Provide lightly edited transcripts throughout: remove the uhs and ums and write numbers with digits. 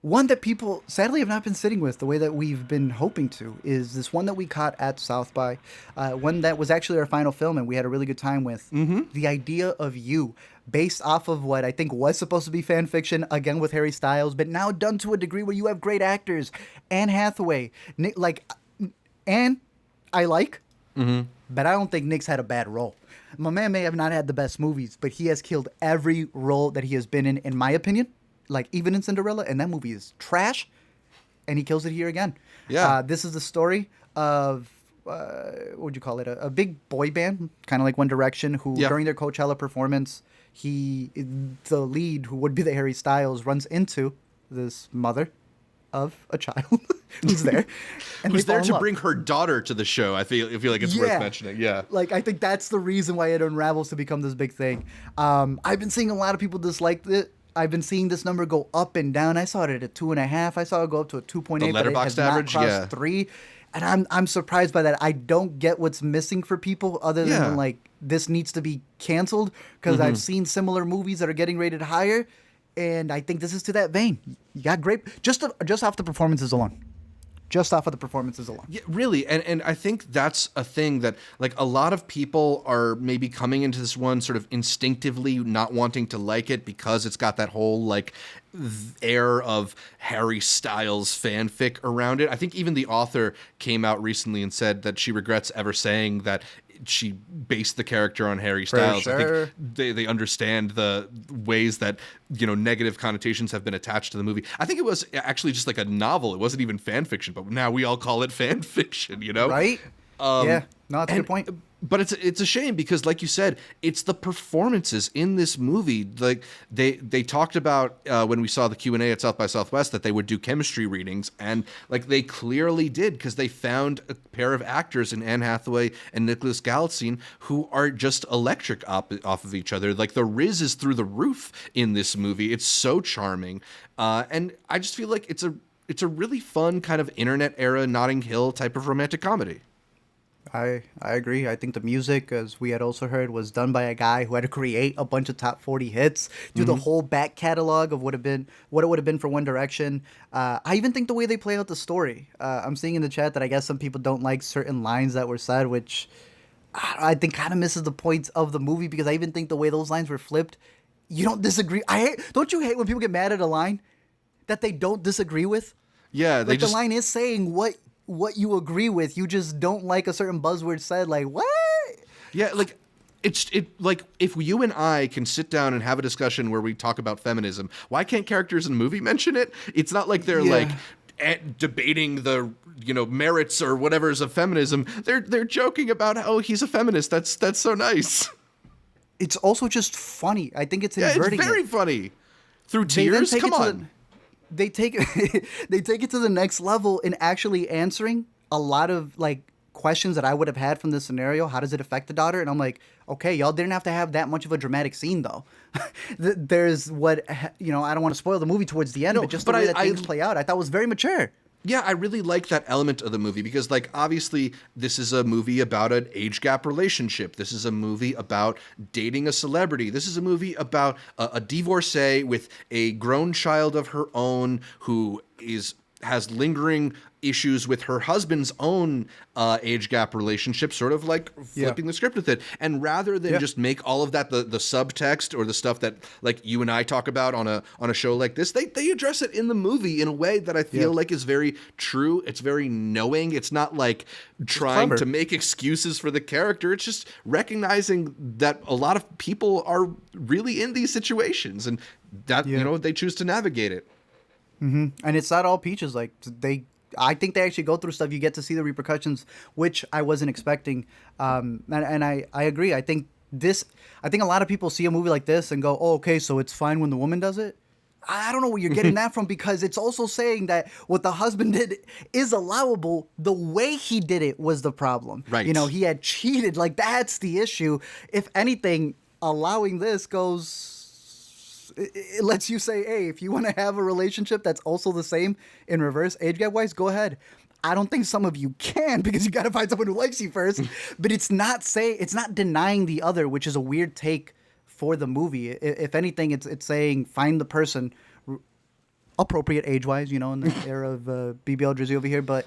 One that people sadly have not been sitting with the way that we've been hoping to is this one that we caught at South by, one that was actually our final film and we had a really good time with. The idea of you, based off of what I think was supposed to be fan fiction, again with Harry Styles, but now done to a degree where you have great actors. Anne Hathaway, Nick, like Anne, I like, but I don't think Nick's had a bad role. My man may have not had the best movies, but he has killed every role that he has been in my opinion. Like, even in Cinderella, and that movie is trash, and he kills it here again. Yeah. This is the story of, what would you call it, a big boy band, kind of like One Direction, who, during their Coachella performance, the lead, who would be the Harry Styles, runs into this mother of a child who's there. And who's there to bring her daughter to the show. I feel like it's worth mentioning. Yeah. Like, I think that's the reason why it unravels to become this big thing. I've been seeing a lot of people dislike it. I've been seeing this number go up and down. I saw it at a 2.5. I saw it go up to a 2.8. The Letterboxd average, not 3. And I'm surprised by that. I don't get what's missing for people other than like this needs to be canceled, because I've seen similar movies that are getting rated higher, and I think this is to that vein. You got great just off the performances alone. Just off of the performances alone. Yeah, really. And I think that's a thing that, like, a lot of people are maybe coming into this one sort of instinctively not wanting to like it because it's got that whole, like, air of Harry Styles fanfic around it. I think even the author came out recently and said that she regrets ever saying that she based the character on Harry Styles. Sure. I think they understand the ways that, you know, negative connotations have been attached to the movie. I think it was actually just like a novel. It wasn't even fan fiction, but now we all call it fan fiction, you know? Right? Yeah. No, that's a good point. But it's a shame because, like you said, it's the performances in this movie. Like they talked about when we saw the Q&A at South by Southwest that they would do chemistry readings, and like they clearly did, because they found a pair of actors in Anne Hathaway and Nicholas Galitzine who are just electric off of each other. Like the riz is through the roof in this movie. It's so charming, and I just feel like it's a really fun kind of internet era Notting Hill type of romantic comedy. I agree. I think the music, as we had also heard, was done by a guy who had to create a bunch of top 40 hits, do the whole back catalog of what it would have been for One Direction. I even think the way they play out the story. I'm seeing in the chat that I guess some people don't like certain lines that were said, which I think kind of misses the point of the movie, because I even think the way those lines were flipped, you don't disagree. Don't you hate when people get mad at a line that they don't disagree with? Yeah, the line is saying what you agree with, you just don't like a certain buzzword said. Like, what? Yeah, like like if you and I can sit down and have a discussion where we talk about feminism, why can't characters in a movie mention it? It's not like they're like debating the, you know, merits or whatever's of feminism. They're joking about how he's a feminist. That's so nice. It's also just funny. I think it's inverting. It's very funny. Through tears? Come on. They take it to the next level in actually answering a lot of like questions that I would have had from this scenario. How does it affect the daughter? And I'm like, okay, y'all didn't have to have that much of a dramatic scene though. There's what, you know, I don't want to spoil the movie towards the end, but just the way that things play out, I thought was very mature. Yeah, I really like that element of the movie because, like, obviously this is a movie about an age gap relationship. This is a movie about dating a celebrity. This is a movie about a divorcee with a grown child of her own who has lingering issues with her husband's own age gap relationship, sort of like flipping the script with it. And rather than just make all of that the subtext or the stuff that like you and I talk about on a show like this, they address it in the movie in a way that I feel like is very true. It's very knowing. It's not like trying to make excuses for the character. It's just recognizing that a lot of people are really in these situations and that, you know, they choose to navigate it. Mm-hmm. And it's not all peaches. Like I think they actually go through stuff. You get to see the repercussions, which I wasn't expecting. And I agree. I think a lot of people see a movie like this and go, oh, okay, so it's fine when the woman does it. I don't know where you're getting that from, because it's also saying that what the husband did is allowable. The way he did it was the problem. Right. You know, he had cheated. Like, that's the issue. If anything, allowing this it lets you say, hey, if you want to have a relationship that's also the same in reverse age gap wise, go ahead. I don't think some of you can, because you got to find someone who likes you first. But it's not denying the other, which is a weird take for the movie. If anything, it's saying find the person appropriate age-wise, you know, in the era of BBL Drizzy over here, but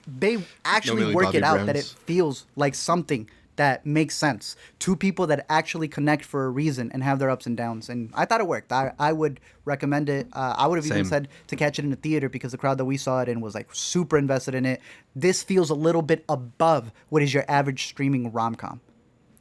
they actually Millie work Bobby it out that it Browns. feels like something that makes sense. Two people that actually connect for a reason and have their ups and downs. And I thought it worked. I would recommend it. I would have even Same. said to catch it in the theater because the crowd that we saw it in was like super invested in it. This feels a little bit above what is your average streaming rom-com.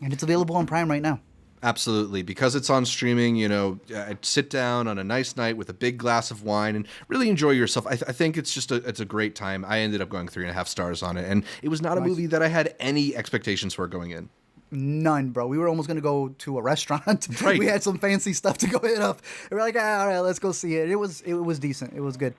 And it's available on Prime right now. Absolutely. Because it's on streaming, you know, sit down on a nice night with a big glass of wine and really enjoy yourself. I think it's just it's a great time. I ended up going 3.5 stars on it. And it was not a movie that I had any expectations for going in. None, bro. We were almost gonna go to a restaurant. Right. We had some fancy stuff to go hit up. And we're like, all right, let's go see it. It was decent. It was good.